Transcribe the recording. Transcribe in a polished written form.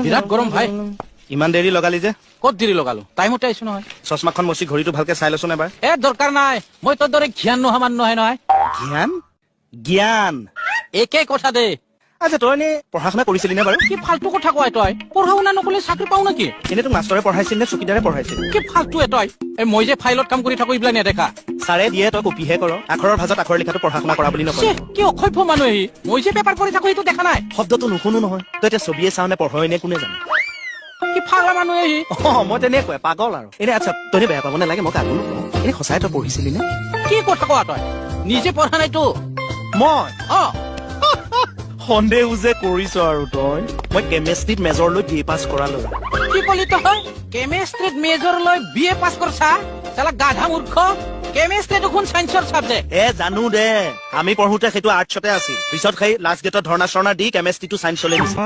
বিৰাট গৰম ভাই ইমান দেৰি লগালি যে ক'ত দেৰি লগালো টাইমতে আহিছো নহয় চশমাখন মচি ঘড়ীটো ভালকে চাই লৈছোন এবাৰ দৰকাৰ নাই মই তোৰ দৰে জ্ঞান নোহোৱা মানুহ নহয় নহয় জ্ঞান জ্ঞান একে কথা দে আচ্ছা তই এনে পঢ়া শুনা কৰিছিলি নে বাৰু কি ফাল্টু কথা কয় তই পঢ়া শুনা নকলে চাকৰি পাও নেকি এনেই তোক মাষ্টৰে পঢ়াইছিল নে চকীদাৰে পঢ়াইছিল কি ফাল্টু তই মই যে ফাইলত কাম কৰি থাকো এইবিলাক নেদেখা ছাৰে দিয়ে তই কপিহে কৰ আখৰৰ ভাজত আখৰ লিখাটো পঢ়া শুনা কৰা বুলি নকয় কি অসভ্য মানুহ মই যে পেপাৰ পঢ়ি থাকো সেইটো দেখা নাই শব্দটো নুশুনো নহয় তই এতিয়া ছবিয়ে চাওঁ নে পঢ়ই নে কোনে জানে কি ফালা মানুহ মই তেনেকুৱাই পাগল আৰু এনে আচ্ছা তই বেয়া পাব নালাগে মই কাকো নকওঁ এনে সঁচাই তই পঢ়িছিলি নে কি কথা কোৱা তই নিজে পঢ়া নাইতো মই অ সন্দেহ যে কৰিছ আৰু তই মই কেমেষ্ট্ৰিত মেজৰ লৈ BA পাছ কৰালো কি কলি তই কেমেষ্ট্ৰিত মেজৰ লৈ BA পাছ কৰছা চালা গাধা মূৰ্খ কেমেষ্ট্ৰি দেখোন সায়েন্সৰ সাবজেক্ট জানো দে আমি পঢ়োতে সেইটো আৰ্টছতে আছিল পিছত লাষ্ট ডেটত ধৰ্ণা চৰ্ণা দি কেমেষ্ট্ৰিটো সায়েন্সলৈ দিছে